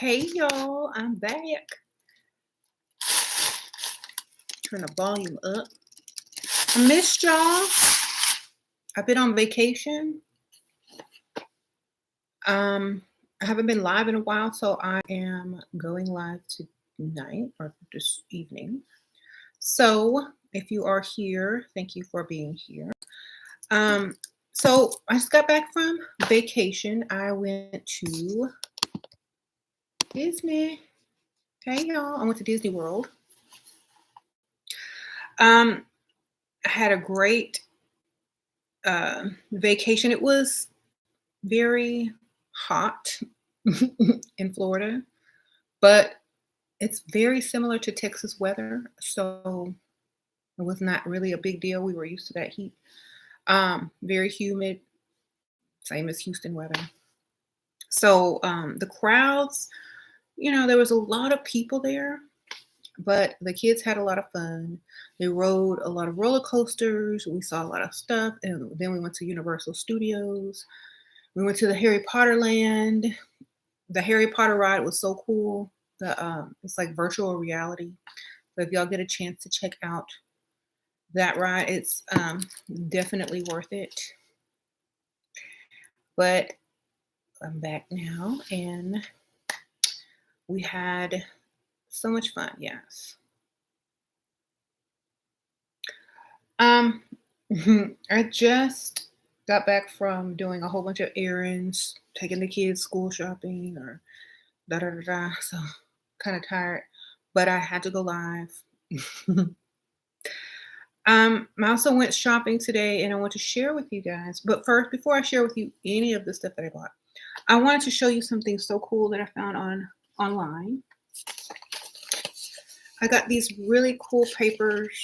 Hey y'all, I'm back. Turn the volume up. I missed y'all. I've been on vacation. I haven't been live in a while, so I am going live tonight or this evening. So if you are here, thank you for being here. So I just got back from vacation. I went to Disney. Hey y'all, I went to Disney World. I had a great vacation. It was very hot in Florida, but it's very similar to Texas weather. So it was not really a big deal. We were used to that heat. Very humid, same as Houston weather. So the crowds, there was a lot of people there, but the kids had a lot of fun. They rode a lot of roller coasters. We saw a lot of stuff. And then we went to Universal Studios. We went to the Harry Potter land. The Harry Potter ride was so cool. It's like virtual reality. So if y'all get a chance to check out that ride, it's definitely worth it. But I'm back now, and we had so much fun. Yes. I just got back from doing a whole bunch of errands, taking the kids school shopping or da da da da. So kind of tired, but I had to go live. I also went shopping today, and I want to share with you guys. But first, before I share with you any of the stuff that I bought, I wanted to show you something so cool that I found online. I got these really cool papers.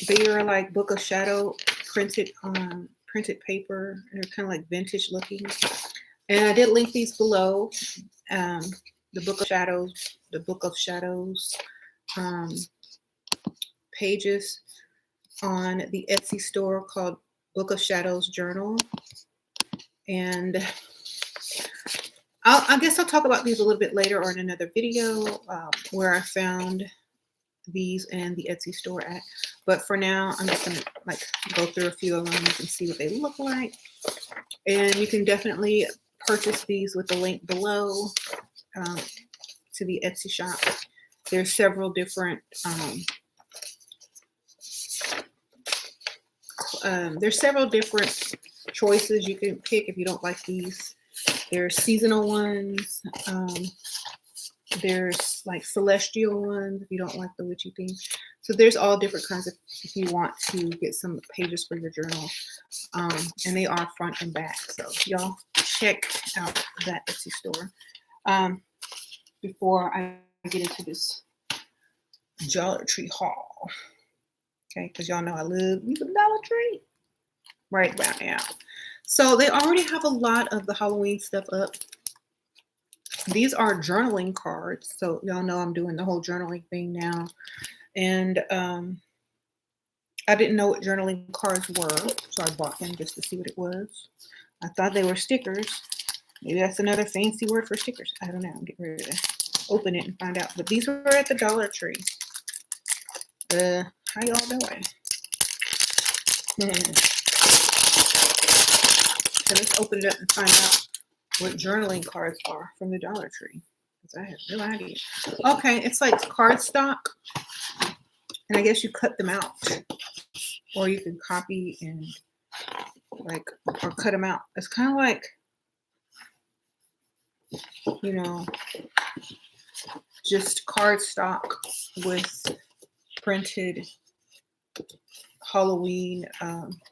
They are like Book of Shadow printed paper. They're kind of like vintage looking. And I did link these below. The Book of Shadows pages on the Etsy store called Book of Shadows Journal. And I guess I'll talk about these a little bit later or in another video where I found these and the Etsy store at. But for now, I'm just gonna go through a few of them. You can see what they look like, and you can definitely purchase these with the link below to the Etsy shop. There's several different choices you can pick if you don't like these. There's seasonal ones. There's like celestial ones if you don't like the witchy theme. So there's all different kinds of if you want to get some pages for your journal. And they are front and back. So y'all check out that Etsy store. Before I get into this Dollar Tree haul. Okay, because y'all know I love me some Dollar Tree right about now. So they already have a lot of the Halloween stuff up. These are journaling cards. So y'all know I'm doing the whole journaling thing now. And I didn't know what journaling cards were. So I bought them just to see what it was. I thought they were stickers. Maybe that's another fancy word for stickers. I don't know. I'm getting ready to open it and find out. But these were at the Dollar Tree. How y'all doing? So let's open it up and find out what journaling cards are from the Dollar Tree. Because I have no idea. Okay, it's like cardstock. And I guess you cut them out. Or you can copy and or cut them out. It's kind of like, just cardstock with printed Halloween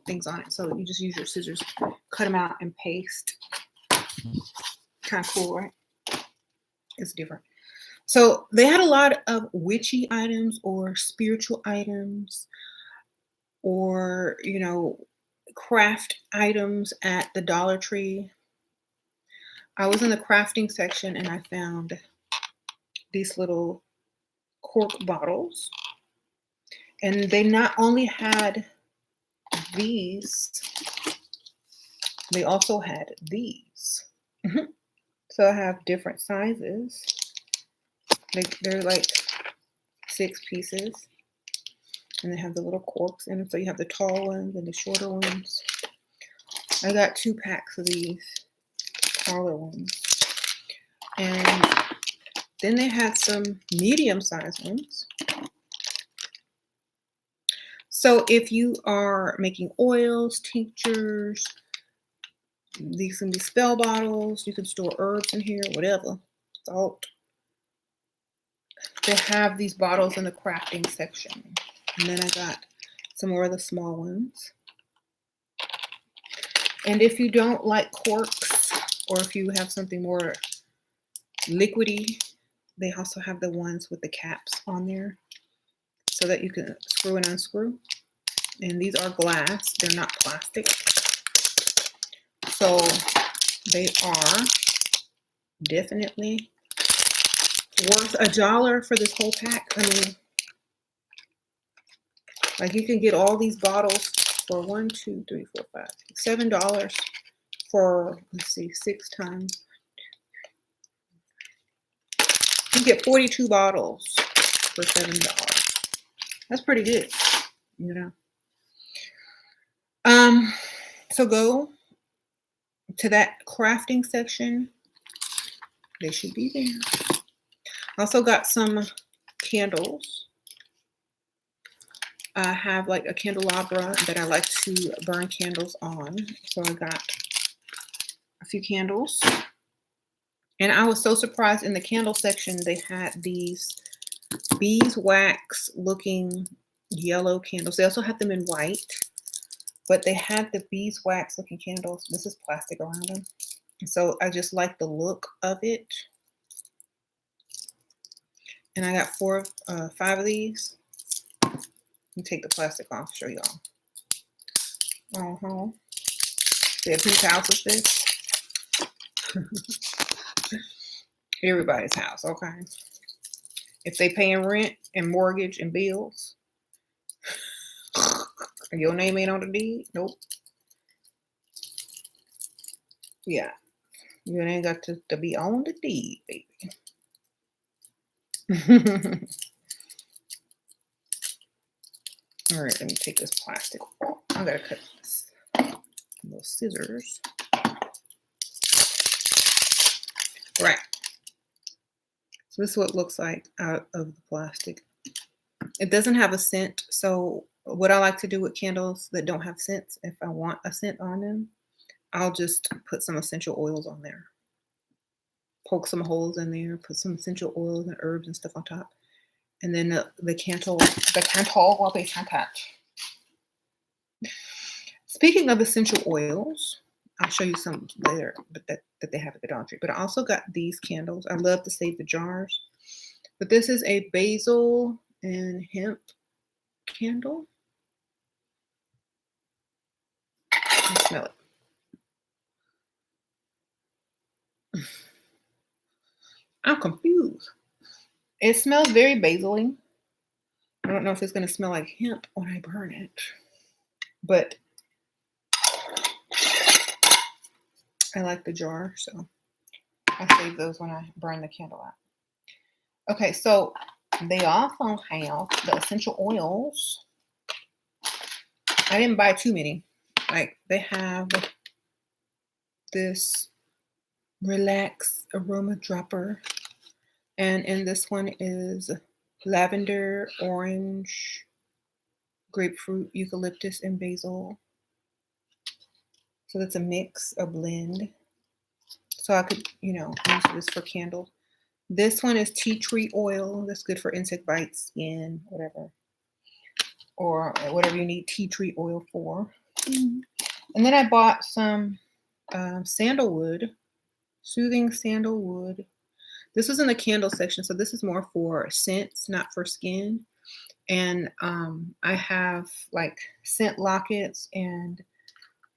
things on it. So you just use your scissors, cut them out, and paste. Kind of cool, right? It's different. So they had a lot of witchy items or spiritual items or, craft items at the Dollar Tree. I was in the crafting section and I found these little cork bottles. And they not only had these, they also had these. So I have different sizes. They're like 6 pieces. And they have the little corks in them. So you have the tall ones and the shorter ones. I got 2 packs of these taller ones. And then they had some medium-sized ones. So if you are making oils, tinctures, these can be spell bottles, you can store herbs in here, whatever, salt. They have these bottles in the crafting section. And then I got some more of the small ones. And if you don't like corks, or if you have something more liquidy, they also have the ones with the caps on there so that you can screw and unscrew. And these are glass, they're not plastic. So they are definitely worth $1 for this whole pack. I mean, like you can get all these bottles for $1, $2, $3, $4, $5, $7 for, let's see, 6 times. You get 42 bottles for $7. That's pretty good, you know. So go to that crafting section. They should be there. I also got some candles. I have like a candelabra that I like to burn candles on. So I got a few candles. And I was so surprised in the candle section, they had these beeswax looking yellow candles. They also had them in white, but they had the beeswax looking candles. This is plastic around them. So I just like the look of it. And I got 5 of these. Let me take the plastic off, show y'all. See, whose house is this? Everybody's house, okay. If they paying rent and mortgage and bills, your name ain't on the deed, nope. Yeah, you ain't got to be on the deed, baby. All right, let me take this plastic off. I gotta cut this. Little scissors. Right. So this is what it looks like out of the plastic. It doesn't have a scent. So what I like to do with candles that don't have scents, if I want a scent on them, I'll just put some essential oils on there. Poke some holes in there, put some essential oils and herbs and stuff on top. And then the candle will be fantastic. Speaking of essential oils, I'll show you some later, but that they have at the Dollar Tree. But I also got these candles. I love to save the jars. But this is a basil and hemp candle. Let's smell it. I'm confused. It smells very basil-y. I don't know if it's going to smell like hemp when I burn it. But I like the jar, so I save those when I burn the candle out. Okay, so they also have the essential oils. I didn't buy too many. Like they have this relax aroma dropper, and in this one is lavender, orange, grapefruit, eucalyptus, and basil. So that's a mix, a blend. So I could, use this for candles. This one is tea tree oil. That's good for insect bites, skin, whatever. Or whatever you need tea tree oil for. And then I bought some sandalwood, soothing sandalwood. This was in the candle section, so this is more for scents, not for skin. And I have like scent lockets, and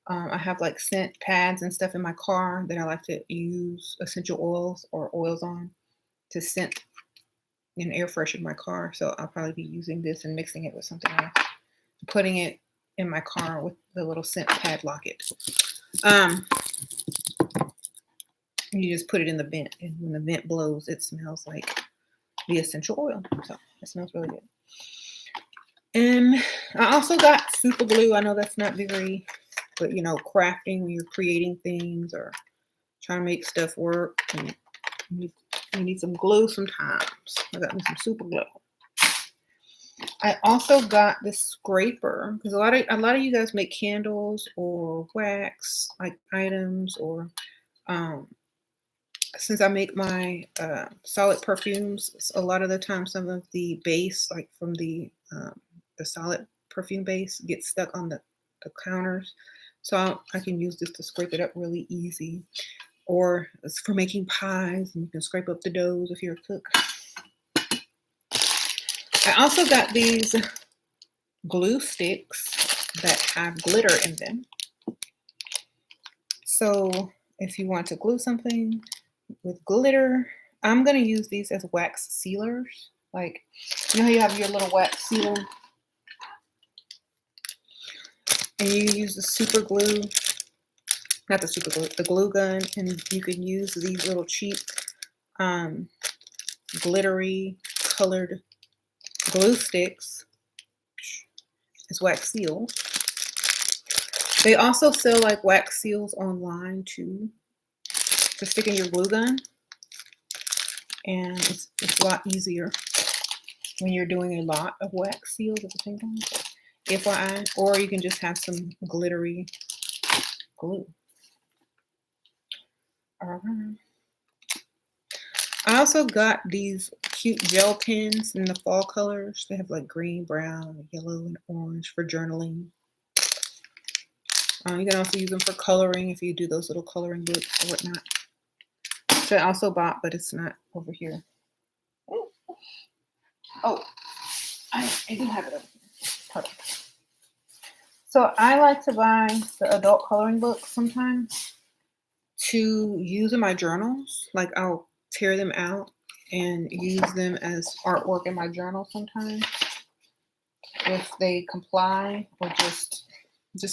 I have like scent pads and stuff in my car that I like to use essential oils or oils on to scent and air freshen my car. So I'll probably be using this and mixing it with something else, putting it in my car with the little scent pad locket. You just put it in the vent, and when the vent blows, it smells like the essential oil. So it smells really good. And I also got super glue. I know that's not very, but crafting when you're creating things or trying to make stuff work, and you need some glue sometimes. I got me some super glue. I also got this scraper because a lot of you guys make candles or wax like items, or since I make my solid perfumes, a lot of the time some of the base, like from the solid perfume base, gets stuck on the counters. So I can use this to scrape it up really easy. Or it's for making pies, and you can scrape up the doughs if you're a cook. I also got these glue sticks that have glitter in them. So if you want to glue something with glitter, I'm going to use these as wax sealers. Like, how you have your little wax sealer? And you use the super glue, not the super glue, the glue gun, and you can use these little cheap glittery colored glue sticks as wax seals. They also sell like wax seals online too, to stick in your glue gun, and it's a lot easier when you're doing a lot of wax seals at the same time. FYI, or you can just have some glittery glue. I also got these cute gel pens in the fall colors. They have like green, brown, yellow, and orange for journaling. You can also use them for coloring if you do those little coloring books or whatnot. Which I also bought, but it's not over here. Oh, I do have it over here. Perfect. So I like to buy the adult coloring books sometimes to use in my journals. Like I'll tear them out and use them as artwork in my journal sometimes, if they comply, or just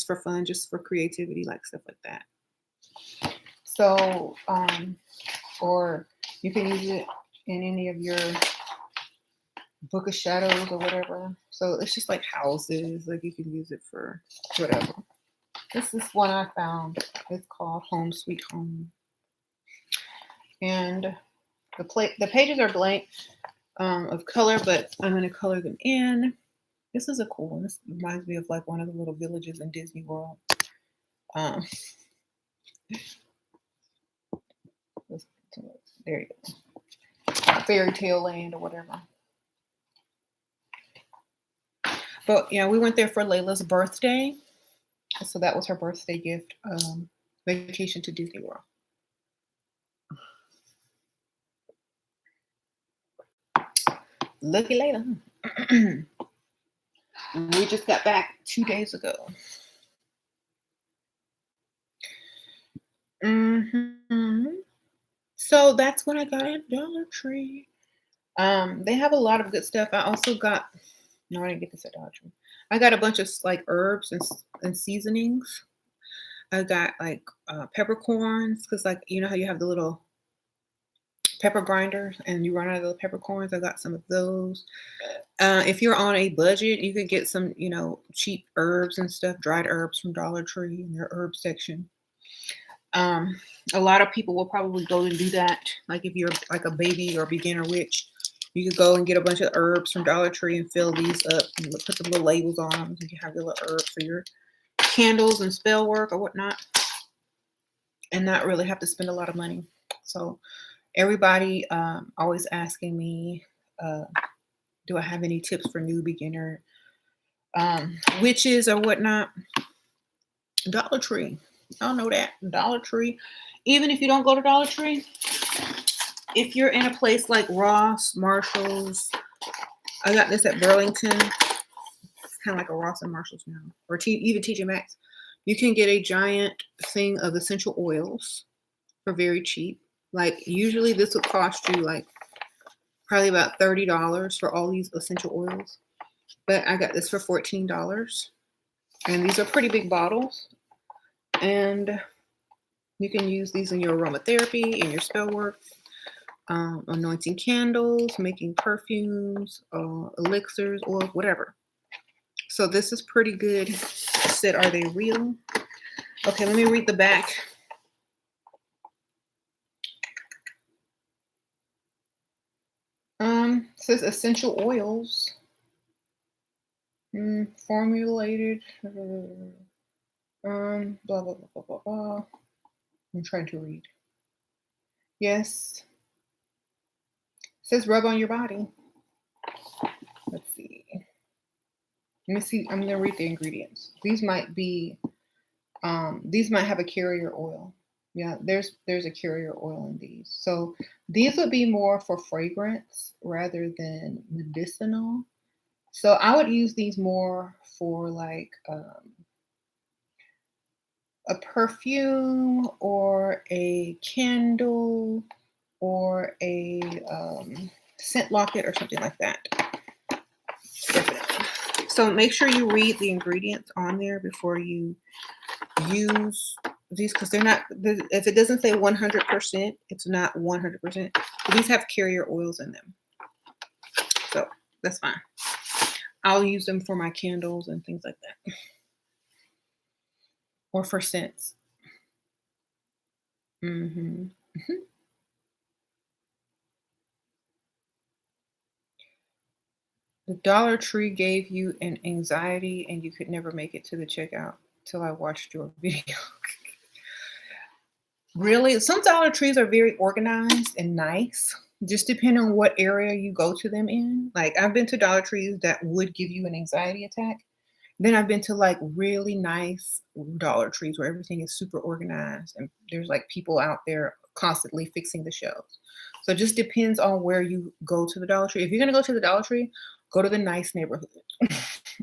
for fun, just for creativity, like stuff like that. So, or you can use it in any of your book of shadows or whatever. So it's just like houses, like you can use it for whatever. This is one I found. It's called Home Sweet Home. And the pages are blank of color, but I'm going to color them in. This is a cool one. This reminds me of like one of the little villages in Disney World. There you go. Fairy Tale Land or whatever. But yeah, we went there for Layla's birthday. So that was her birthday gift. Vacation to Disney World. Lucky Layla. We just got back 2 days ago. So that's what I got at Dollar Tree. They have a lot of good stuff. I also got, no, I didn't get this at Dollar Tree. I got a bunch of like herbs and seasonings. I got like peppercorns, because like how you have the little pepper grinder and you run out of the peppercorns. I got some of those. If you're on a budget, you could get some cheap herbs and stuff, dried herbs from Dollar Tree in their herb section. A lot of people will probably go and do that. Like if you're like a baby or beginner witch, you could go and get a bunch of herbs from Dollar Tree and fill these up and put some little labels on them. You can have your little herbs for your candles and spell work or whatnot, and not really have to spend a lot of money. So everybody always asking me, do I have any tips for new beginner witches or whatnot? Dollar Tree. Y'all know that. Dollar Tree. Even if you don't go to Dollar Tree, if you're in a place like Ross, Marshalls, I got this at Burlington. It's kind of like a Ross and Marshalls now, or even TJ Maxx. You can get a giant thing of essential oils for very cheap. Like usually this would cost you like probably about $30 for all these essential oils, but I got this for $14, and these are pretty big bottles. And You can use these in your aromatherapy, in your spell work, anointing candles, making perfumes, elixirs, oils, whatever. So this is pretty good. It said, are they real? Okay, let me read the back. It says essential oils. Formulated. Blah, blah, blah, blah, blah, blah. I'm trying to read. Yes. It says rub on your body. Let's see. Let me see. I'm going to read the ingredients. These might have a carrier oil. Yeah, there's a carrier oil in these. So these would be more for fragrance rather than medicinal. So I would use these more for like a perfume or a candle or a scent locket or something like that. Definitely. So make sure you read the ingredients on there before you use these, because they're not, if it doesn't say 100%, it's not 100%. These have carrier oils in them. So that's fine. I'll use them for my candles and things like that. Or for scents. Mm-hmm. Mm-hmm. The Dollar Tree gave you an anxiety and you could never make it to the checkout till I watched your video. Really? Some Dollar Trees are very organized and nice, just depending on what area you go to them in. Like I've been to Dollar Trees that would give you an anxiety attack. Then I've been to like really nice Dollar Trees where everything is super organized and there's like people out there constantly fixing the shelves. So it just depends on where you go to the Dollar Tree. If you're gonna go to the Dollar Tree, go to the nice neighborhood.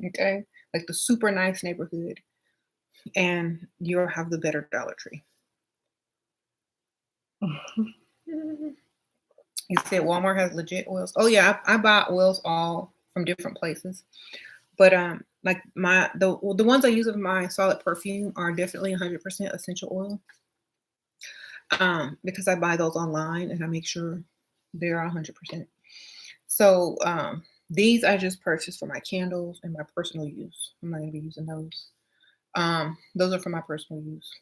Okay? Like the super nice neighborhood, and you'll have the better Dollar Tree. You said Walmart has legit oils. Oh yeah, I buy oils all from different places. But like the ones I use of my solid perfume are definitely 100% essential oil. Because I buy those online and I make sure they're 100%. So these I just purchased for my candles and my personal use. I'm not gonna be using those. Those are for my personal use.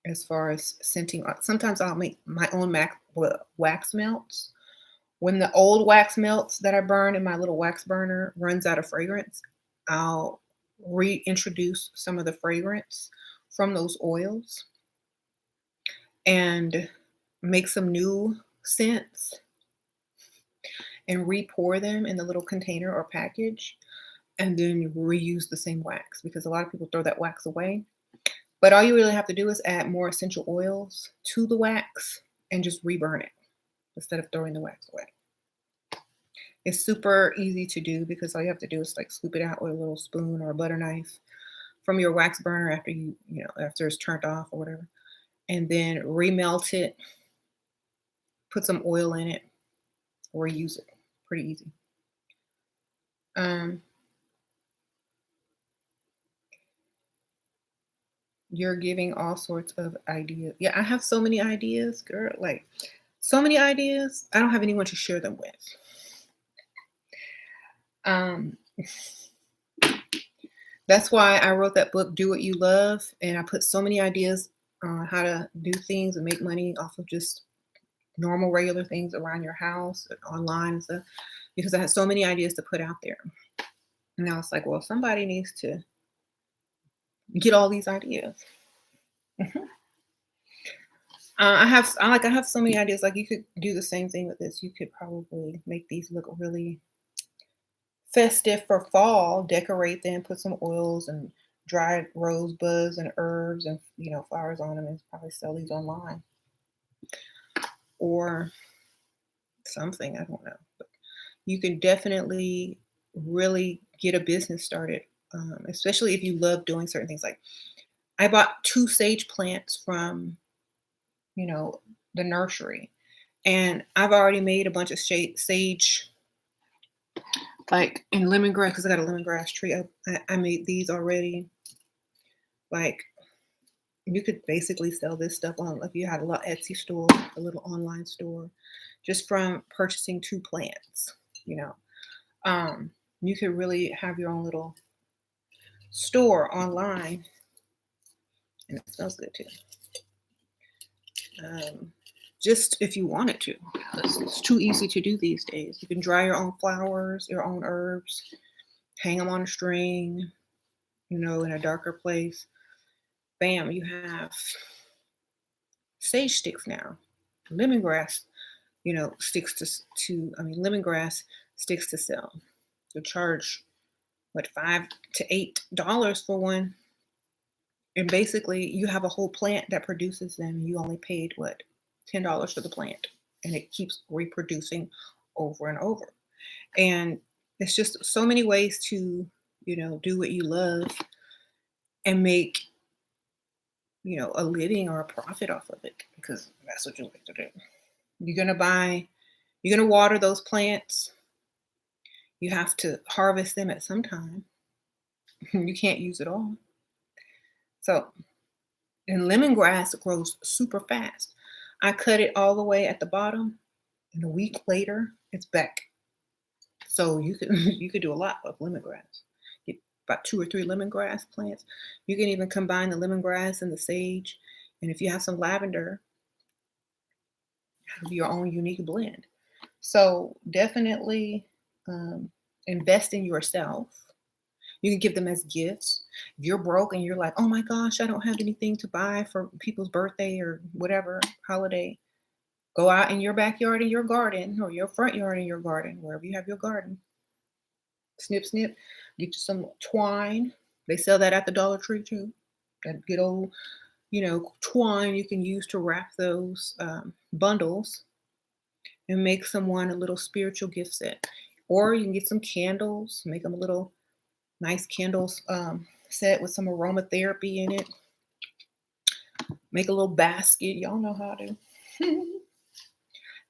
As far as scenting, sometimes I'll make my own wax melts. When the old wax melts that I burn in my little wax burner runs out of fragrance, I'll reintroduce some of the fragrance from those oils and make some new scents and re-pour them in the little container or package and then reuse the same wax, because a lot of people throw that wax away. But all you really have to do is add more essential oils to the wax and just reburn it instead of throwing the wax away. It's super easy to do because all you have to do is like scoop it out with a little spoon or a butter knife from your wax burner after after it's turned off or whatever, and then remelt it, put some oil in it, or use it. Pretty easy. You're giving all sorts of ideas. Yeah, I have so many ideas, girl. Like so many ideas. I don't have anyone to share them with. That's why I wrote that book, Do What You Love, and I put so many ideas on how to do things and make money off of just normal, regular things around your house, online and stuff, because I had so many ideas to put out there. And I was like, well, somebody needs to get all these ideas. I have so many ideas. Like you could do the same thing with this. You could probably make these look really festive for fall, decorate them, put some oils and dried rosebuds and herbs and flowers on them, and probably sell these online or something. I don't know, but you can definitely really get a business started, especially if you love doing certain things. Like I bought 2 sage plants from the nursery, and I've already made a bunch of sage, like in lemongrass, because I got a lemongrass tree. I made these already. Like You could basically sell this stuff on, if you had a little Etsy store, a little online store, just from purchasing 2 plants, you know. You could really have your own little store online, and it smells good too. Um, just if you wanted to. It's too easy to do these days. You can dry your own flowers, your own herbs, hang them on a string, in a darker place. Bam, you have sage sticks now. Lemongrass, sticks lemongrass sticks to sell. You charge what, $5 to $8 for one, and basically you have a whole plant that produces them. You only paid what, $10 for the plant, and it keeps reproducing over and over. And it's just so many ways to, do what you love and make, a living or a profit off of it, because that's what you like to do. You're gonna water those plants. You have to harvest them at some time. You can't use it all. So, and lemongrass grows super fast. I cut it all the way at the bottom, and a week later, it's back. So you could you could do a lot with lemongrass. Get about 2 or 3 lemongrass plants. You can even combine the lemongrass and the sage, and if you have some lavender, have your own unique blend. So definitely invest in yourself. You can give them as gifts. If you're broke and you're like, oh my gosh, I don't have anything to buy for people's birthday or whatever holiday, go out in your backyard in your garden, or your front yard in your garden, wherever you have your garden. Snip, snip, get you some twine. They sell that at the Dollar Tree too. That good old, twine you can use to wrap those bundles and make someone a little spiritual gift set. Or you can get some candles, make them a little nice candles set with some aromatherapy in it. Make a little basket. Y'all know how to.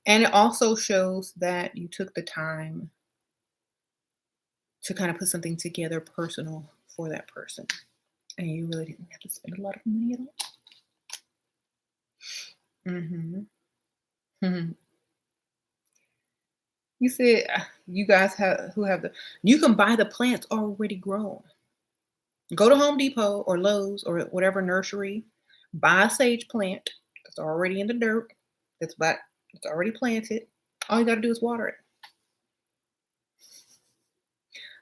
And it also shows that you took the time to kind of put something together personal for that person. And you really didn't have to spend a lot of money at all. Hmm. You said you guys you can buy the plants already grown. Go to Home Depot or Lowe's or whatever nursery, buy a sage plant that's already in the dirt, it's already planted. All you got to do is water it.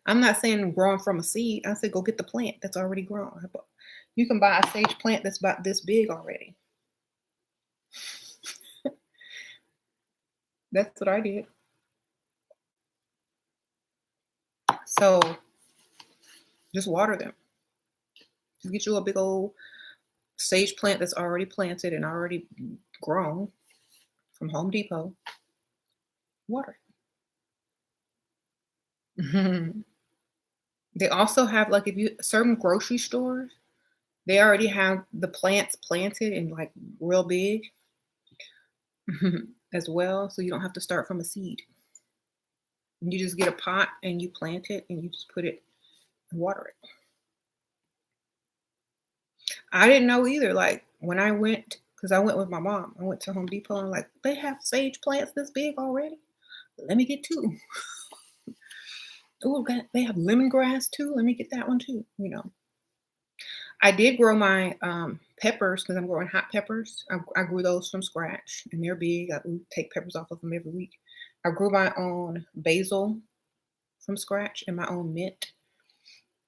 I'm not saying growing from a seed. I said go get the plant that's already grown. You can buy a sage plant that's about this big already. That's what I did. So just water them. Just get you a big old sage plant that's already planted and already grown from Home Depot. Water. They also have, like, if you certain grocery stores, they already have the plants planted and like real big as well. So you don't have to start from a seed. You just get a pot and you plant it and you just put it and water it. I didn't know either. Like when I went, because I went with my mom, I went to Home Depot and like, they have sage plants this big already. Let me get 2. Oh, they have lemongrass too. Let me get that one too. I did grow my peppers because I'm growing hot peppers. I grew those from scratch, and they're big. I take peppers off of them every week. I grew my own basil from scratch and my own mint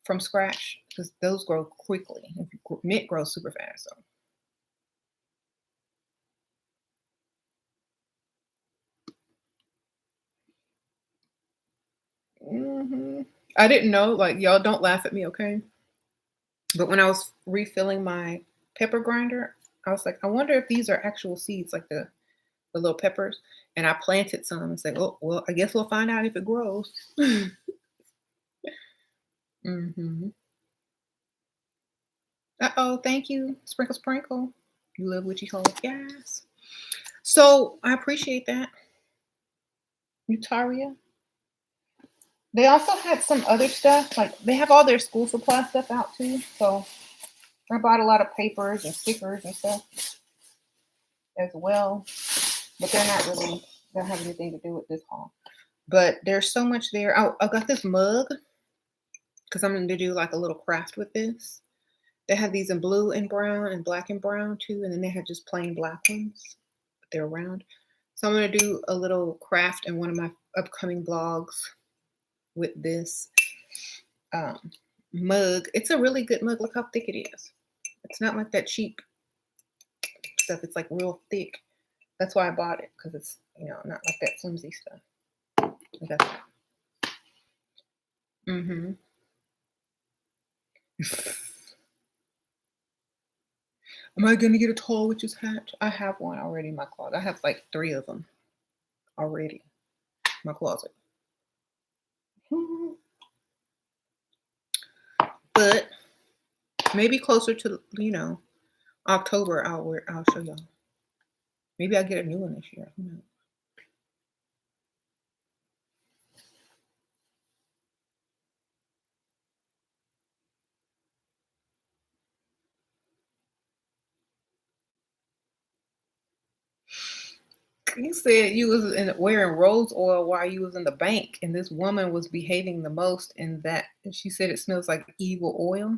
from scratch because those grow quickly. Mint grows super fast. So. I didn't know. Like, y'all don't laugh at me, okay? But when I was refilling my pepper grinder, I was like, I wonder if these are actual seeds, like the little peppers. And I planted some and said, oh, well, I guess we'll find out if it grows. Hmm. Uh-oh, thank you. Sprinkle, sprinkle. You love Witchy hole. Yes. So I appreciate that. Utaria. They also had some other stuff. Like they have all their school supply stuff out too. So I bought a lot of papers and stickers and stuff as well, but they're not really, they don't have anything to do with this haul. But there's so much there. Oh, I got this mug because I'm going to do like a little craft with this. They have these in blue and brown and black and brown too, and then they have just plain black ones, but they're round. So I'm going to do a little craft in one of my upcoming vlogs with this um, mug. It's a really good mug. Look how thick it is. It's not like that cheap stuff. It's like real thick. That's why I bought it, because it's, not like that flimsy stuff. I got that. Mm-hmm. Am I gonna get a tall witch's hat? I have one already in my closet. I have like 3 of them already in my closet. But maybe closer to, October, I'll show y'all. Maybe I'll get a new one this year. Who knows? You said you was wearing rose oil while you was in the bank, and this woman was behaving the most in that. And she said it smells like evil oil.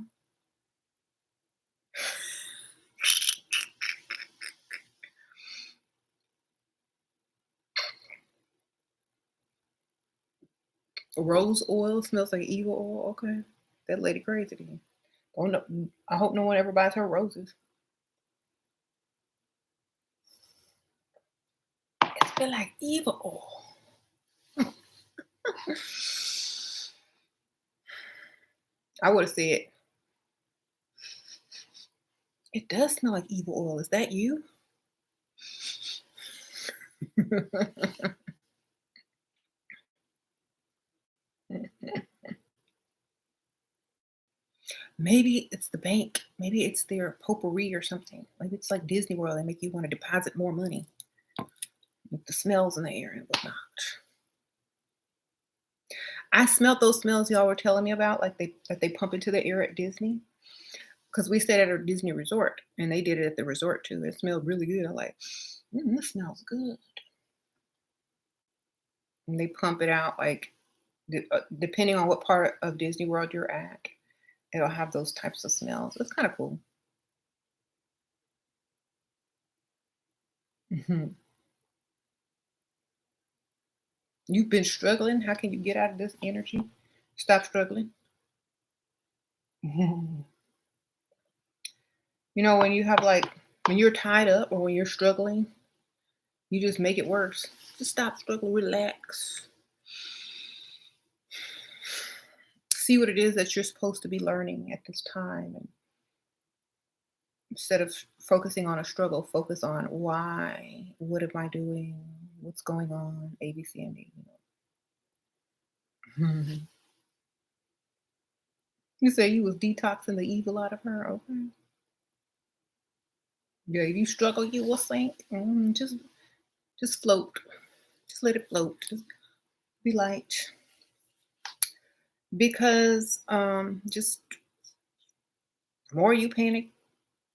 Rose oil smells like evil oil. Okay, that lady crazy to me. Oh no, I hope no one ever buys her roses. It smells like evil oil. I would have said, it does smell like evil oil. Is that you? Maybe it's the bank. Maybe it's their potpourri or something. Maybe it's like Disney World. They make you want to deposit more money with the smells in the air and whatnot. I smelled those smells y'all were telling me about, like they pump into the air at Disney. Because we stayed at a Disney resort and they did it at the resort too. It smelled really good. I'm like, this smells good. And they pump it out like depending on what part of Disney World you're at, it'll have those types of smells. It's kind of cool. Mhm. You've been struggling. How can you get out of this energy? Stop struggling. Mhm. When you have when you're tied up or when you're struggling, you just make it worse. Just stop struggling, relax. See what it is that you're supposed to be learning at this time. And instead of focusing on a struggle, focus on why, what am I doing, what's going on, A, B, C, and D. Mhm. You say you was detoxing the evil out of her, okay? Yeah, if you struggle, you will sink. Just float. Just let it float. Just be light. Because just the more you panic,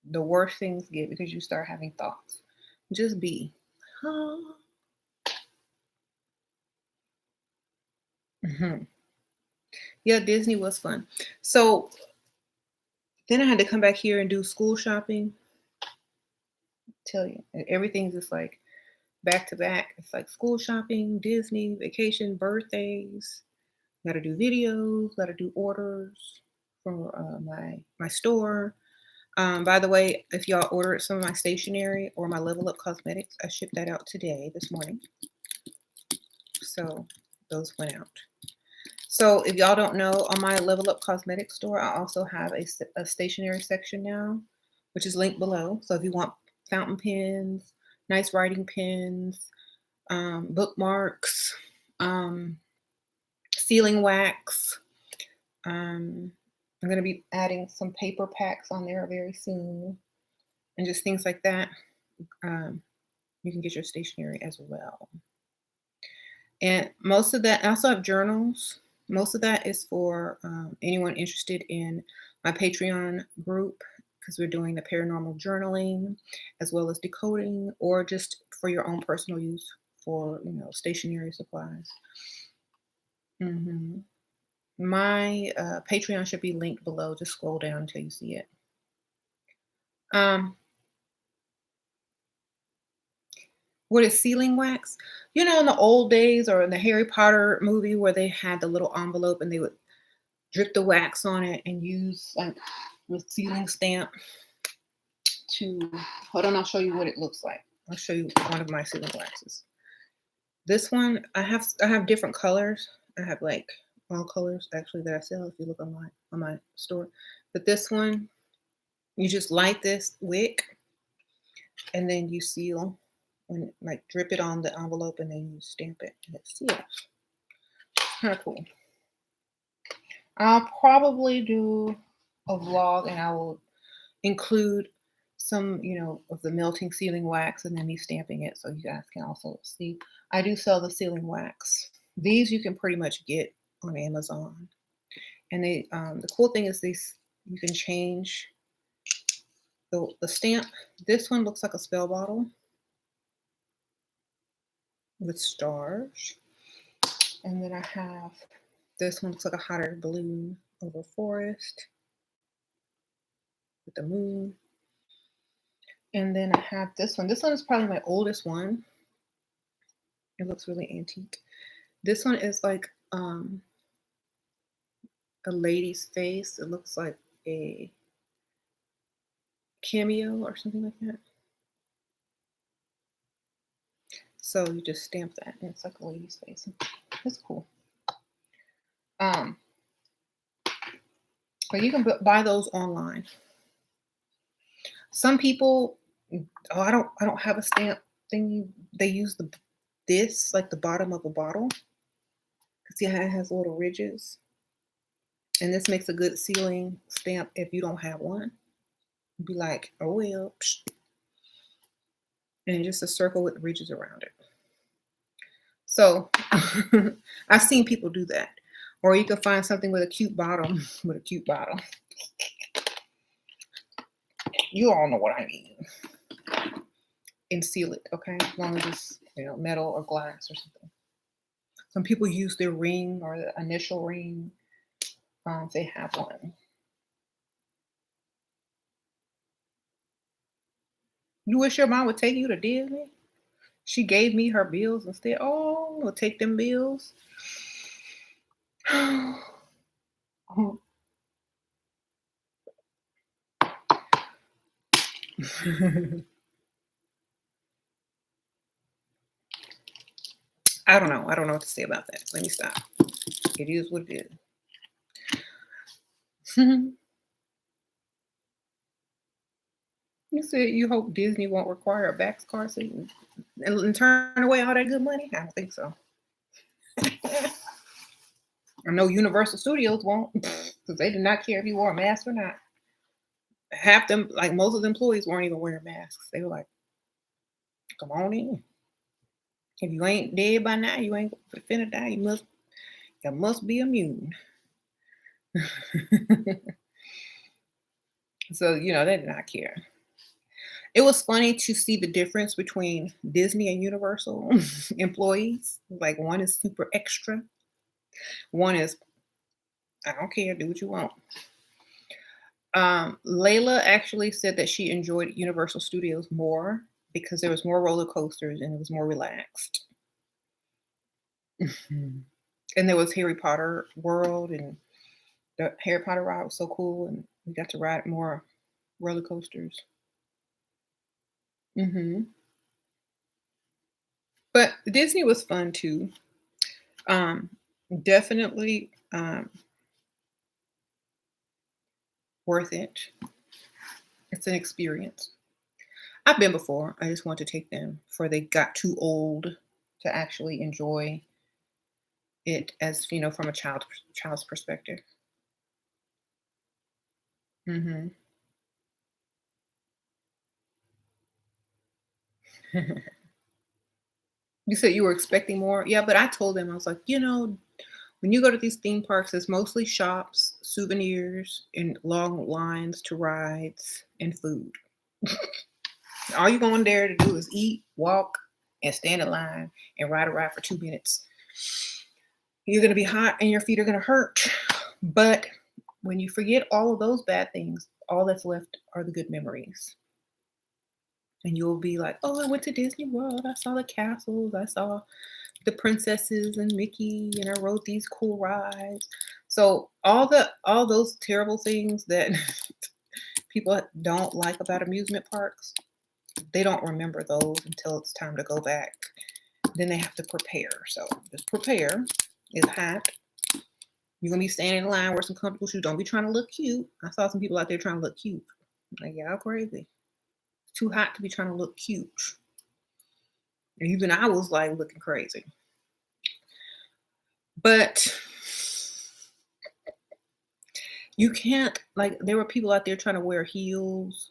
the worse things get because you start having thoughts. Just be. Oh. Mhm. Yeah, Disney was fun. So then I had to come back here and do school shopping. Tell you, everything's just like back to back. It's like school shopping, Disney, vacation, birthdays. Got to do videos. Got to do orders for my store. By the way, if y'all ordered some of my stationery or my Level Up Cosmetics, I shipped that out today, this morning. So those went out. So if y'all don't know, on my Level Up Cosmetics store, I also have a stationery section now, which is linked below. So if you want fountain pens, nice writing pens, bookmarks, sealing wax, I'm going to be adding some paper packs on there very soon and just things like that. You can get your stationery as well. And most of that, I also have journals. Most of that is for anyone interested in my Patreon group. because we're doing the paranormal journaling as well as decoding, or just for your own personal use for, stationery supplies. hmm My Patreon should be linked below. Just scroll down until you see it. Um, what is sealing wax? In the old days or in the Harry Potter movie where they had the little envelope and they would drip the wax on it and use like the sealing stamp to hold on, I'll show you what it looks like. I'll show you one of my sealing waxes. This one I have different colors. I have like all colors actually that I sell if you look on my store. But this one, you just light this wick and then you seal and like drip it on the envelope and then you stamp it and it seals. Kind of cool. I'll probably do a vlog and I will include some, of the melting sealing wax and then me stamping it so you guys can also see. I do sell the sealing wax. These you can pretty much get on Amazon. And the cool thing is these you can change the stamp. This one looks like a spell bottle with stars. And then I have this one looks like a hot air balloon over forest with the moon. And then I have this one. This one is probably my oldest one. It looks really antique. This one is like a lady's face. It looks like a cameo or something like that. So you just stamp that and it's like a lady's face. It's cool. But you can buy those online. Some people, oh, I don't have a stamp thing. They use this like the bottom of a bottle because yeah, it has little ridges, and this makes a good sealing stamp if you don't have one. You'd be like, oh well, psh, and just a circle with ridges around it. So I've seen people do that, or you can find something with a cute bottom with a cute bottom. You all know what I mean. And seal it, okay? As long as it's metal or glass or something. Some people use their ring or the initial ring if they have one. You wish your mom would take you to Disney? She gave me her bills instead. Oh, we'll take them bills. I don't know. I don't know what to say about that. Let me stop. It is what it is. You said you hope Disney won't require a back car seat and turn away all that good money? I don't think so. I know Universal Studios won't because they did not care if you wore a mask or not. Half them, like most of the employees, weren't even wearing masks. They were like, come on in. If you ain't dead by now, you ain't finna die. You must be immune. So, they did not care. It was funny to see the difference between Disney and Universal employees. Like one is super extra. One is, I don't care, do what you want. Layla actually said that she enjoyed Universal Studios more because there was more roller coasters and it was more relaxed. And there was Harry Potter World, and the Harry Potter ride was so cool, and we got to ride more roller coasters. But Disney was fun too. Um, Definitely worth it. It's an experience. I've been before. I just want to take them before they got too old to actually enjoy it as from a child's perspective. hmm You said you were expecting more, yeah, but I told them I was like, When you go to these theme parks, it's mostly shops, souvenirs, and long lines to rides and food. All you're going there to do is eat, walk, and stand in line and ride a ride for 2 minutes. You're going to be hot and your feet are going to hurt. But when you forget all of those bad things, all that's left are the good memories. And you'll be like, oh, I went to Disney World. I saw the castles. I saw the princesses and Mickey, and I rode these cool rides. So all those terrible things that people don't like about amusement parks, they don't remember those until it's time to go back. Then they have to prepare. So just prepare. It's hot. You're gonna be standing in line, wear some comfortable shoes. Don't be trying to look cute. I saw some people out there trying to look cute. Like, y'all crazy. It's too hot to be trying to look cute. And even I was like looking crazy. But you can't, like, there were people out there trying to wear heels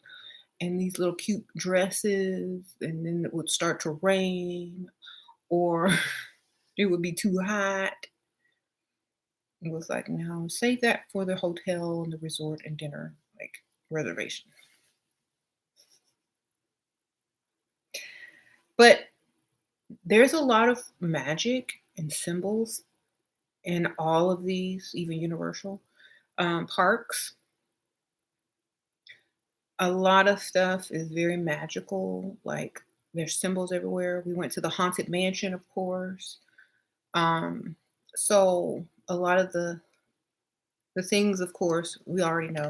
and these little cute dresses, and then it would start to rain or it would be too hot. It was like, no, save that for the hotel and the resort and dinner, like, reservation. But there's a lot of magic and symbols in all of these, even Universal parks. A lot of stuff is very magical. Like, there's symbols everywhere. We went to the Haunted Mansion, of course. Um, so a lot of the things, of course, we already know.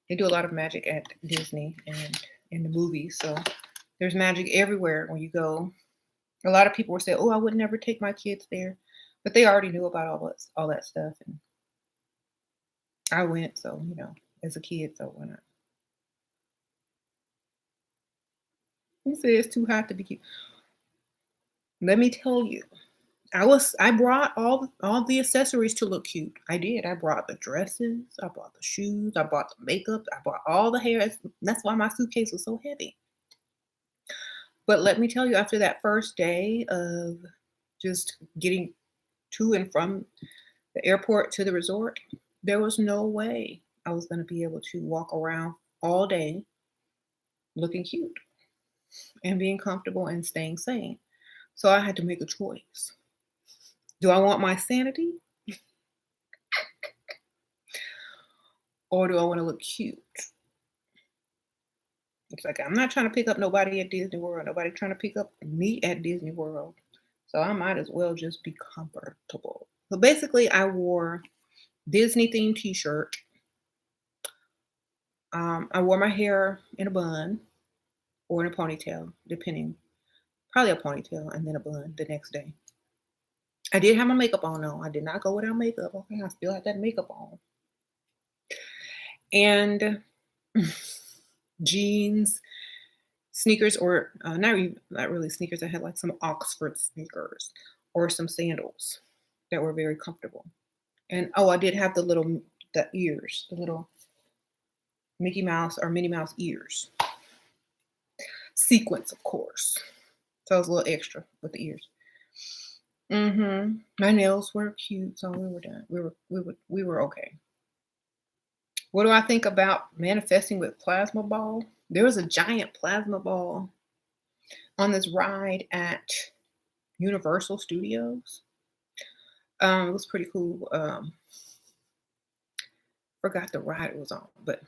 They do a lot of magic at Disney and in the movies. So there's magic everywhere when you go. A lot of people were saying, "Oh, I would never take my kids there," but they already knew about all that stuff, and I went. So as a kid, so why not? He said it's too hot to be cute. Let me tell you, I brought all the accessories to look cute. I did. I brought the dresses, I brought the shoes, I brought the makeup, I brought all the hair. That's why my suitcase was so heavy. But let me tell you, after that first day of just getting to and from the airport to the resort, there was no way I was going to be able to walk around all day looking cute and being comfortable and staying sane. So I had to make a choice. Do I want my sanity or do I want to look cute? It's like, I'm not trying to pick up nobody at Disney World. Nobody trying to pick up me at Disney World. So I might as well just be comfortable. So basically, I wore Disney themed t-shirt. I wore my hair in a bun or in a ponytail, depending. Probably a ponytail and then a bun the next day. I did have my makeup on though. I did not go without makeup. Okay, I still had that makeup on. And jeans, sneakers, or not really sneakers. I had like some Oxford sneakers or some sandals that were very comfortable. And I did have the ears, the little Mickey Mouse or Minnie Mouse ears. Sequins, of course. So it was a little extra with the ears. My nails were cute, so we were done. We were okay. What do I think about manifesting with plasma ball? There was a giant plasma ball on this ride at Universal Studios. It was pretty cool. Forgot the ride it was on, but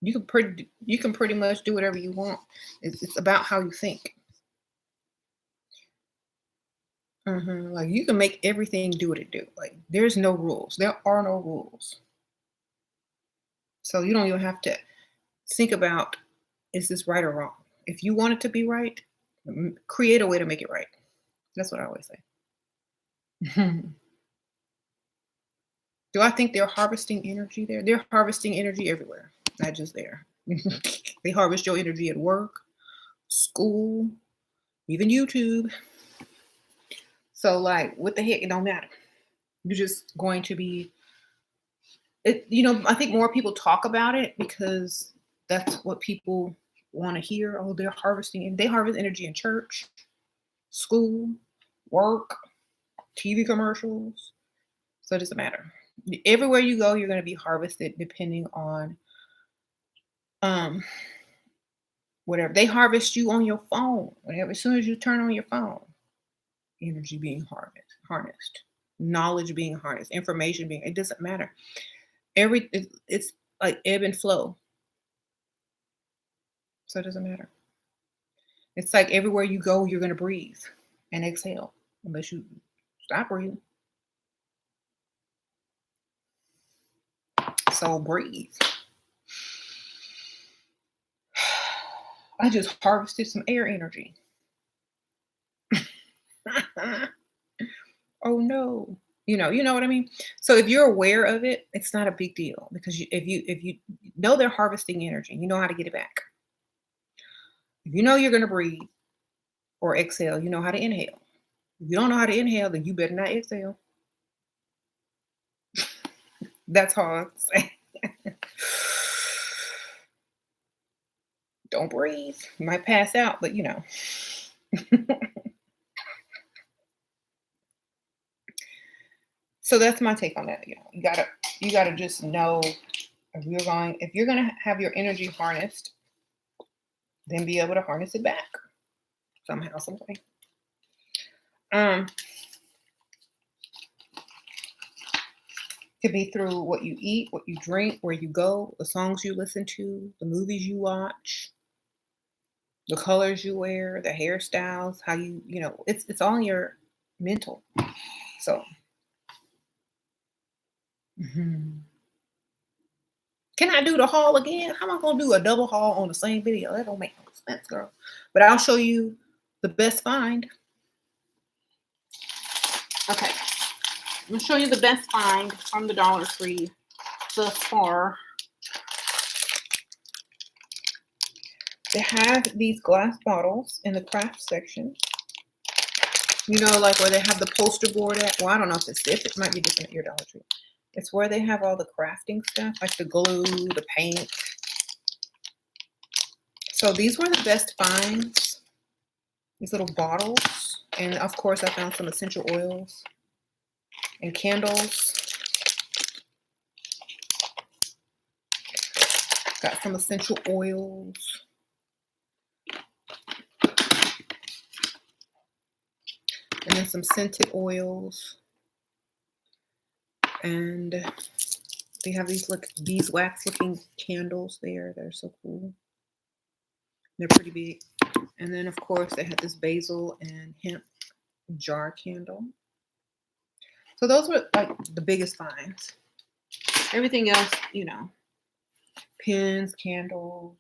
you can pretty much do whatever you want. It's about how you think. Like, you can make everything do what it do. Like, there's no rules. There are no rules. So you don't even have to think about, is this right or wrong? If you want it to be right, create a way to make it right. That's what I always say. Do I think they're harvesting energy there? They're harvesting energy everywhere, not just there. They harvest your energy at work, school, even YouTube. So, like, what the heck? It don't matter. You're just going to be it. I think more people talk about it because that's what people want to hear. Oh, they're harvesting, and they harvest energy in church, school, work, TV commercials. So it doesn't matter. Everywhere you go, you're going to be harvested depending on um whatever. They harvest you on your phone. Whenever as soon as you turn on your phone, energy being harnessed, knowledge being harnessed, information being, it doesn't matter. It's like ebb and flow. So it doesn't matter. It's like everywhere you go, you're gonna breathe and exhale unless you stop breathing. So breathe. I just harvested some air energy. Oh no. You know what I mean? So if you're aware of it, it's not a big deal because if you know they're harvesting energy, you know how to get it back. If you know you're gonna breathe or exhale, you know how to inhale. If you don't know how to inhale, then you better not exhale. That's all I have to say. Don't breathe. You might pass out, but So that's my take on that. You gotta just know if you're gonna have your energy harnessed, then be able to harness it back somehow, some way. Um, could be through what you eat, what you drink, where you go, the songs you listen to, the movies you watch, the colors you wear, the hairstyles, how it's all in your mental. So mhm. Can I do the haul again? How am I gonna do a double haul on the same video? That don't make no sense, girl. But I'll show you the best find. Okay, I'm gonna show you the best find from the Dollar Tree thus far. They have these glass bottles in the craft section. Like where they have the poster board at. Well, I don't know if it's this. It might be different at your Dollar Tree. It's where they have all the crafting stuff, like the glue, the paint. So these were the best finds. These little bottles. And of course, I found some essential oils and candles. Got some essential oils. And then some scented oils. And they have these beeswax looking candles there. They're so cool. They're pretty big. And then of course they had this basil and hemp jar candle. So those were like the biggest finds. Everything else, pins, candles,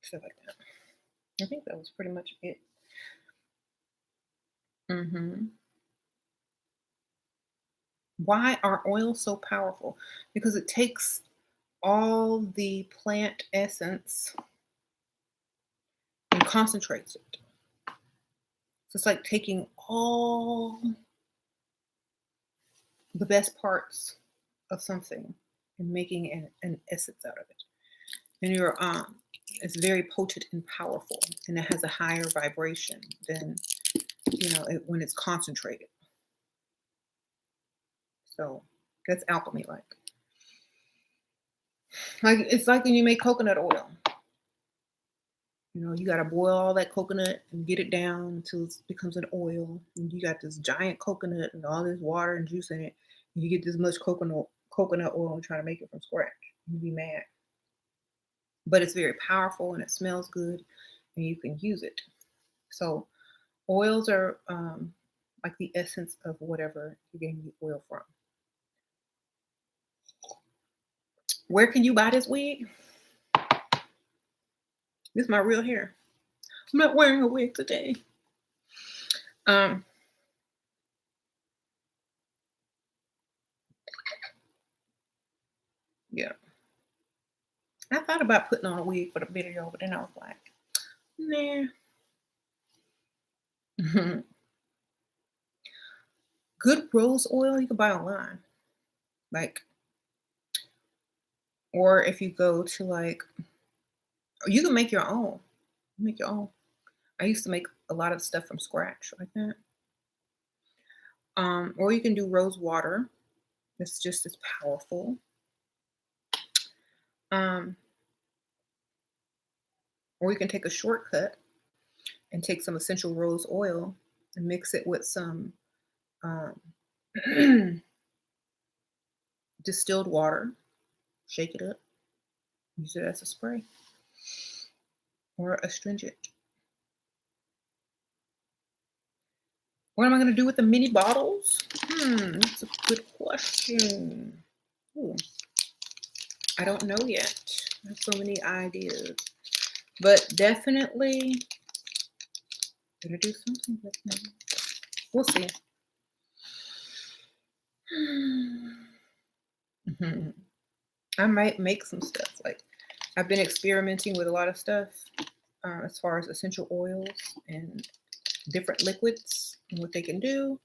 stuff like that. I think that was pretty much it. Why are oils so powerful? Because it takes all the plant essence and concentrates it. So it's like taking all the best parts of something and making an essence out of it. And it's very potent and powerful, and it has a higher vibration than when it's concentrated. So that's alchemy like. Like it's like when you make coconut oil. You got to boil all that coconut and get it down until it becomes an oil. And you got this giant coconut and all this water and juice in it. And you get this much coconut oil and try to make it from scratch. You'd be mad. But it's very powerful and it smells good and you can use it. So oils are like the essence of whatever you're getting the oil from. Where can you buy this wig? This is my real hair. I'm not wearing a wig today. Yeah. I thought about putting on a wig for the video, but then I was like, nah. Good rose oil you can buy online. Or if you go to you can make your own. I used to make a lot of stuff from scratch like that. Or you can do rose water. It's just as powerful. Um, or you can take a shortcut and take some essential rose oil and mix it with some um, distilled water. Shake it up. Use it as a spray or astringent. What am I going to do with the mini bottles? That's a good question. Ooh, I don't know yet. I have so many ideas. But definitely gonna do something with them. We'll see. Mhm. I might make some stuff. Like I've been experimenting with a lot of stuff as far as essential oils and different liquids and what they can do.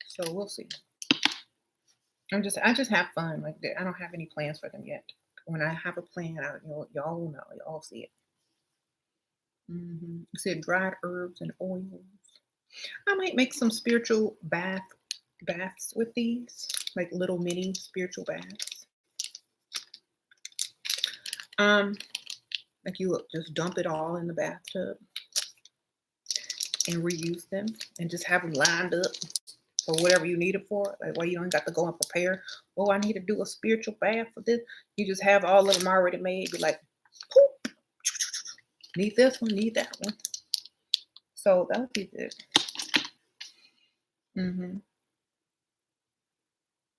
So we'll see. I just have fun. Like I don't have any plans for them yet. When I have a plan, y'all will know. Y'all see it. You said dried herbs and oils. I might make some spiritual baths with these, like little mini spiritual baths. Um, like you just dump it all in the bathtub and reuse them, and just have them lined up for whatever you need it for. Like, well, you don't got to go and prepare. Oh, I need to do a spiritual bath for this. You just have all of them already made. Be like, poop. Need this one, need that one. So that would be good.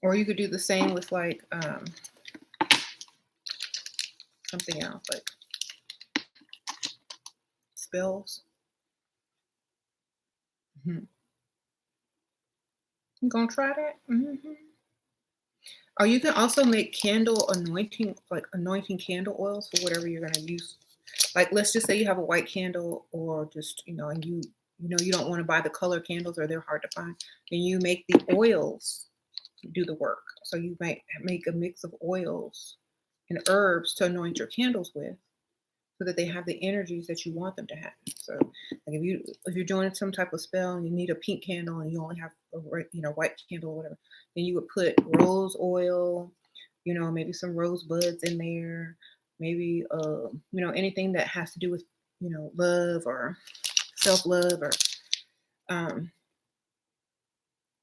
Or you could do the same with like something else, like spells. You gonna try that? Or you can also make candle anointing, like anointing candle oils for whatever you're gonna use. Like let's just say you have a white candle, or just and you don't want to buy the color candles or they're hard to find. Then you make the oils do the work. So you might make a mix of oils and herbs to anoint your candles with, so that they have the energies that you want them to have. So, like if you're doing some type of spell and you need a pink candle and you only have a white candle or whatever, then you would put rose oil, maybe some rose buds in there, maybe anything that has to do with love or self love, or um,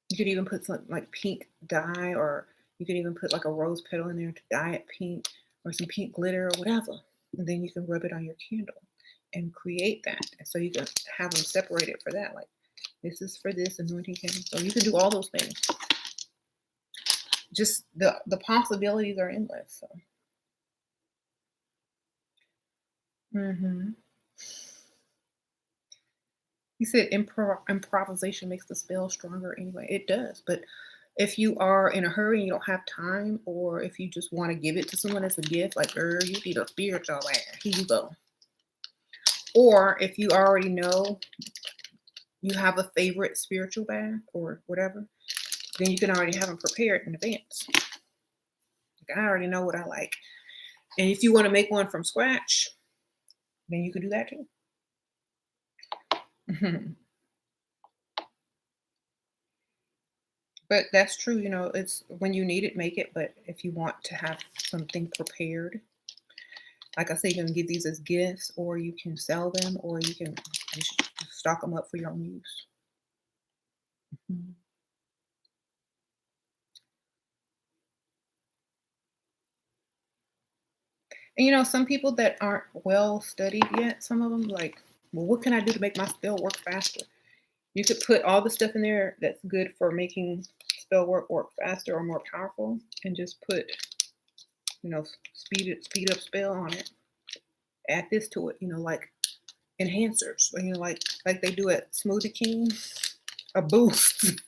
you could even put some like pink dye, or you could even put like a rose petal in there to dye it pink, or some pink glitter or whatever. And then you can rub it on your candle and create that. And so you can have them separated for that. Like this is for this anointing candle. So you can do all those things. Just the possibilities are endless. So. You said improvisation makes the spell stronger anyway. It does, but if you are in a hurry and you don't have time, or if you just want to give it to someone as a gift, like, you need a spiritual bath, here you go. Or if you already know you have a favorite spiritual bath or whatever, then you can already have them prepared in advance. Like, I already know what I like. And if you want to make one from scratch, then you can do that too. But that's true, it's when you need it, make it. But if you want to have something prepared, like I say, you can give these as gifts, or you can sell them, or you can just stock them up for your own use. And some people that aren't well studied yet, some of them like, well, what can I do to make my spell work faster? You could put all the stuff in there that's good for making spell work faster or more powerful, and just put, speed up spell on it. Add this to it, like enhancers, like they do at Smoothie King, a boost,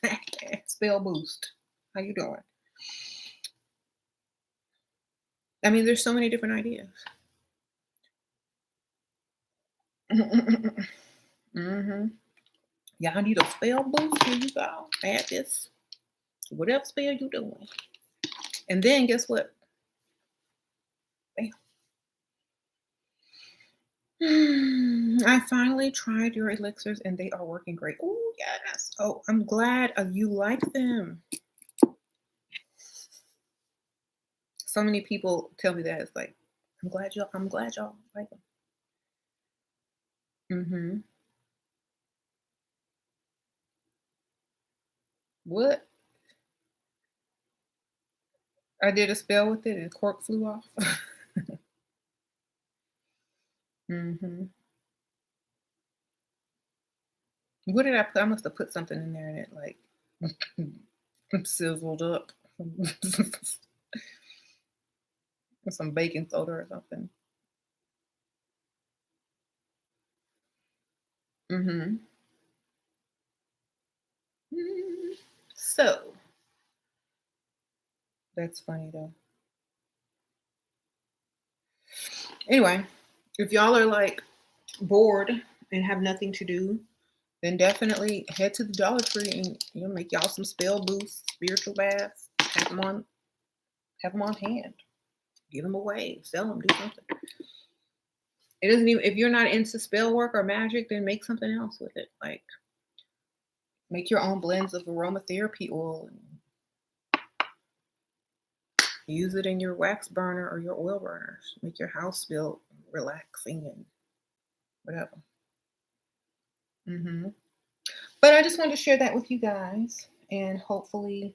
spell boost. How you doing? I mean, there's so many different ideas. Y'all need a spell boost? Here you go. Add this. Whatever spell you doing. And then guess what? Bam. I finally tried your elixirs and they are working great. Oh, yes. Oh, I'm glad you like them. So many people tell me that. It's like, I'm glad y'all like them. Mm-hmm. What? I did a spell with it and cork flew off. Mm-hmm. What did I put? I must have put something in there and it like sizzled up. Some baking soda or something. Mm-hmm. So that's funny though. Anyway, if y'all are like bored and have nothing to do, then definitely head to the Dollar Tree and make y'all some spell boosts, spiritual baths. Have them on hand. Give them away. Sell them. Do something. It doesn't even if you're not into spell work or magic, then make something else with it. Like make your own blends of aromatherapy oil and use it in your wax burner or your oil burners. Make your house feel relaxing and whatever. Hmm. But I just wanted to share that with you guys, and hopefully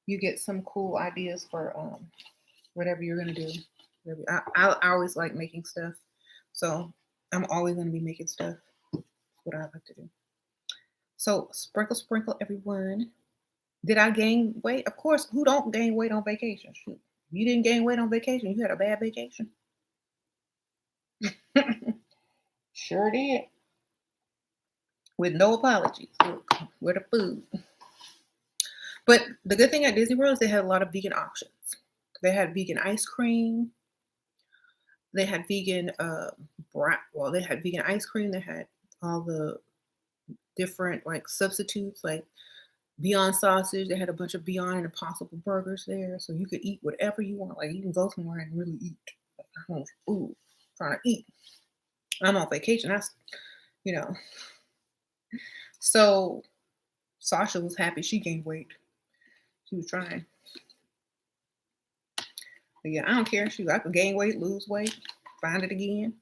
you get some cool ideas for whatever you're gonna do. I always like making stuff, so I'm always gonna be making stuff. That's what I like to do. So sprinkle, sprinkle, everyone. Did I gain weight? Of course. Who don't gain weight on vacation? Shoot, you didn't gain weight on vacation. You had a bad vacation. Sure did. With no apologies. Look, where the food. But the good thing at Disney World is they had a lot of vegan options. They had vegan ice cream. They had vegan well, they had vegan ice cream. They had all the different like substitutes like Beyond sausage. They had a bunch of Beyond and Impossible burgers there, so you could eat whatever you want. Like you can go somewhere and really eat. Like, I want food, trying to eat. I'm on vacation. You know. So Sasha was happy. She gained weight. She was trying. But yeah, I don't care. I could gain weight, lose weight, find it again.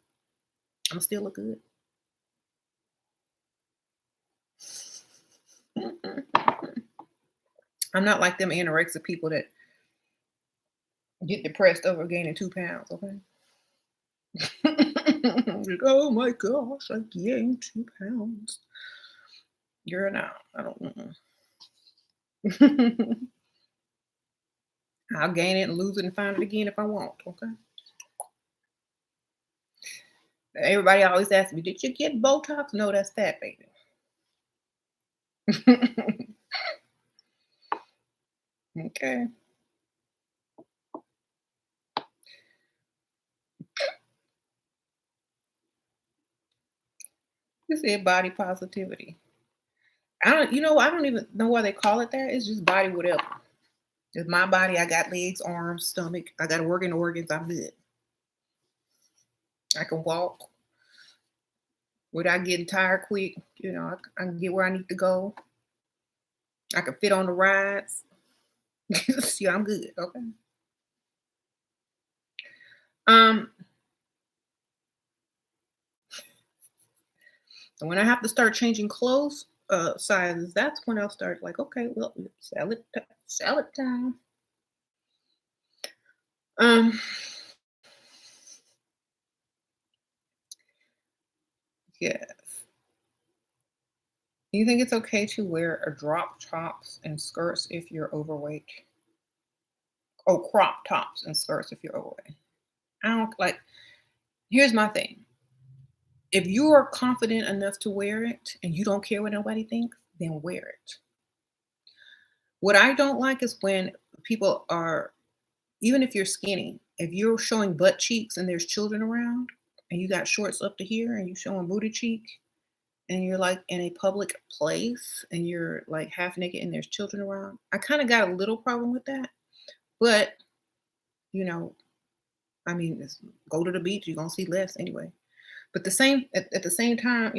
I'm still look good. I'm not like them anorexic people that get depressed over gaining 2 pounds. Okay. Like, oh my gosh, I gained 2 pounds. Girl, no, I don't. I'll gain it and lose it and find it again if I want. Okay. Everybody always asks me, "Did you get Botox?" No, that's fat, baby. Okay. You said body positivity. I don't. I don't even know why they call it that. It's just body whatever. It's my body. I got legs, arms, stomach. I got working organs. I'm good. I can walk without getting tired quick. I can get where I need to go. I can fit on the rides. Yeah, I'm good. Okay. Um, and when I have to start changing clothes sizes, that's when I'll start like, okay, well, salad time. Um, yeah. You think it's okay to wear a drop tops and skirts if you're overweight? Oh, crop tops and skirts if you're overweight. I don't like. Here's my thing. If you are confident enough to wear it and you don't care what nobody thinks, then wear it. What I don't like is when people are, even if you're skinny, if you're showing butt cheeks and there's children around and you got shorts up to here and you showing booty cheek and you're like in a public place and you're like half naked and there's children around, I kind of got a little problem with that. But, you know, I mean, go to the beach, you're going to see less anyway. But at the same time,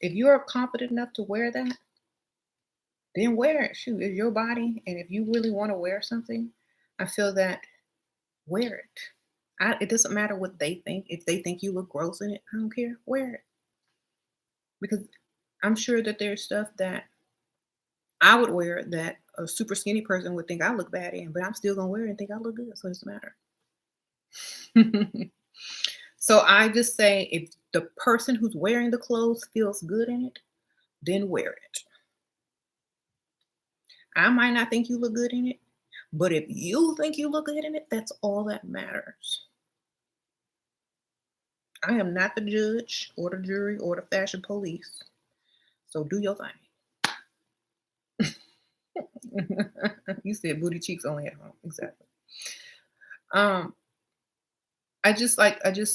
if you're confident enough to wear that, then wear it. Shoot, it's your body, and if you really want to wear something, I feel that wear it. It doesn't matter what they think. If they think you look gross in it, I don't care. Wear it because I'm sure that there's stuff that I would wear that a super skinny person would think I look bad in, but I'm still gonna wear it and think I look good. So it doesn't matter. So I just say if the person who's wearing the clothes feels good in it, then wear it. I might not think you look good in it, but if you think you look good in it, that's all that matters. I am not the judge or the jury or the fashion police. So do your thing. You said booty cheeks only at home. Exactly. Um, I just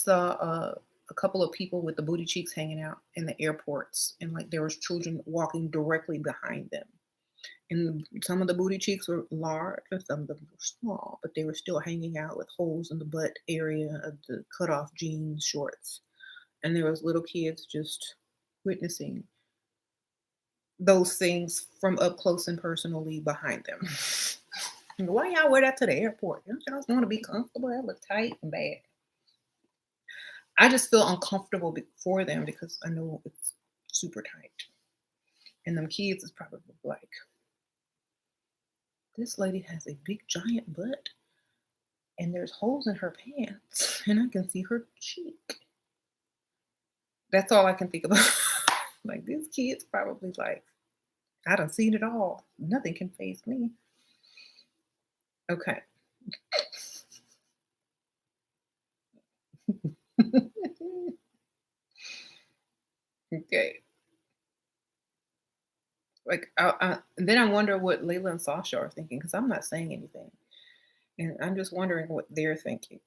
saw a couple of people with the booty cheeks hanging out in the airports, and like there was children walking directly behind them. And some of the booty cheeks were large, and some of them were small, but they were still hanging out with holes in the butt area of the cut off jeans shorts. And there was little kids just witnessing those things from up close and personally behind them. Why y'all wear that to the airport? Don't y'all want to be comfortable? That look tight and bad. I just feel uncomfortable for them because I know it's super tight. And them kids is probably like, this lady has a big giant butt and there's holes in her pants and I can see her cheek. That's all I can think about. Like these kids probably like, I done seen it all. Nothing can faze me. Okay. Okay. Like, then I wonder what Layla and Sasha are thinking because I'm not saying anything, and I'm just wondering what they're thinking.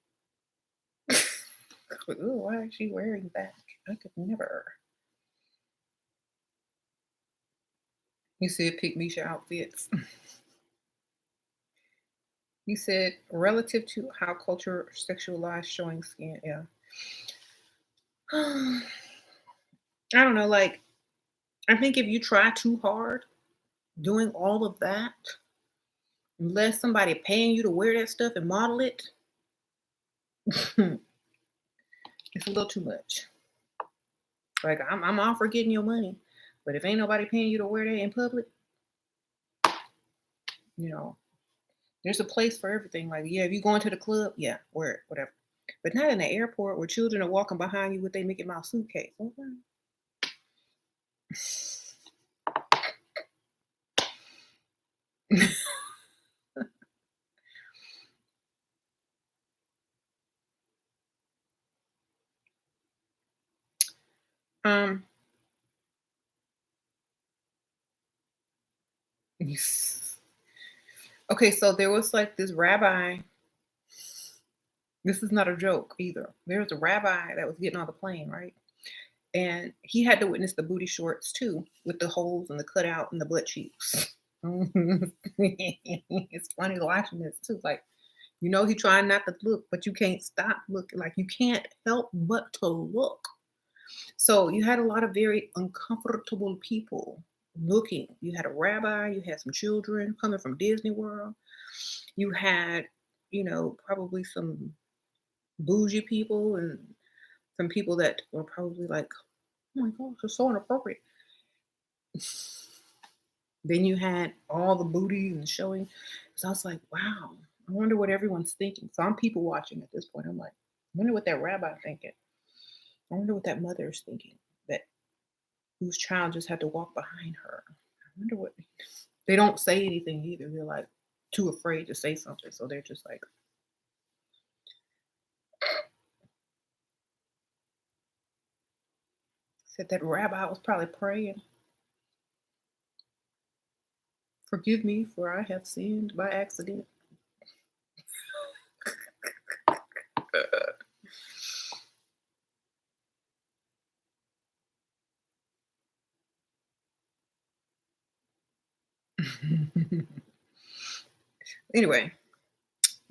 Ooh, why is she wearing that? I could never. You said pick Misha outfits. You said relative to how culture sexualized showing skin. Yeah. I don't know. Like, I think if you try too hard doing all of that, unless somebody paying you to wear that stuff and model it, it's a little too much. Like I'm all for getting your money, but if ain't nobody paying you to wear that in public, you know, there's a place for everything. Like, yeah, if you going to the club, yeah, wear it, whatever. But not in the airport where children are walking behind you with their Mickey Mouse suitcase. Okay. um. Okay, so there was like this rabbi. This is not a joke either. There was a rabbi that was getting on the plane, right? And he had to witness the booty shorts too, with the holes and the cutout and the butt cheeks. It's funny watching this too. Like, he trying not to look, but you can't stop looking. Like, you can't help but to look. So you had a lot of very uncomfortable people looking. You had a rabbi, you had some children coming from Disney World. You had, probably some bougie people and some people that were probably like, oh my gosh, it's so inappropriate. Then you had all the booty and showing. So I was like, wow, I wonder what everyone's thinking. So I'm people watching at this point. I'm like, I wonder what that rabbi thinking. I wonder what that mother is thinking. That whose child just had to walk behind her. I wonder what they don't say anything either. They're like too afraid to say something. So they're just like, said that rabbi was probably praying, forgive me for I have sinned by accident. Anyway,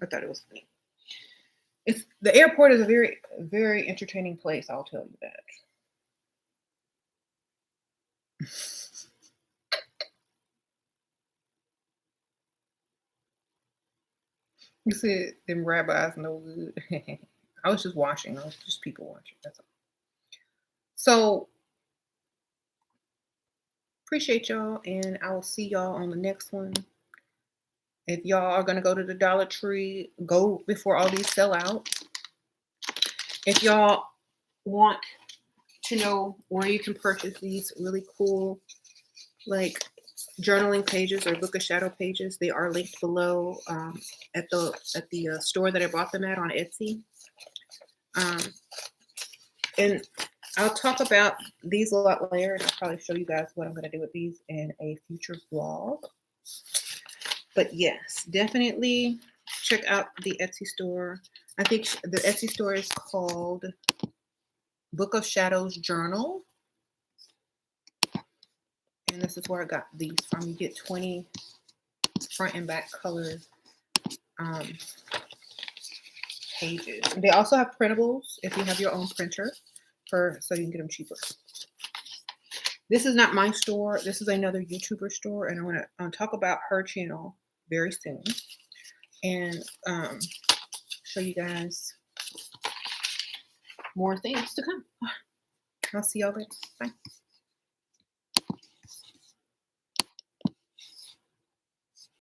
I thought it was funny. It's the airport is a very, very entertaining place, I'll tell you that. You said them rabbis no good. I was just watching. I was just people watching. That's all. So appreciate y'all, and I will see y'all on the next one. If y'all are gonna go to the Dollar Tree, go before all these sell out. If y'all want to know where you can purchase these really cool, like journaling pages or book of shadow pages, they are linked below at the store that I bought them at on Etsy. And I'll talk about these a lot later, and I'll probably show you guys what I'm going to do with these in a future vlog. But yes, definitely check out the Etsy store. I think the Etsy store is called Book of Shadows Journal. And this is where I got these from. You get 20 front and back color pages. They also have printables if you have your own printer, so you can get them cheaper. This is not my store. This is another YouTuber store, and I want to talk about her channel very soon and show you guys more things to come. I'll see y'all later. Bye.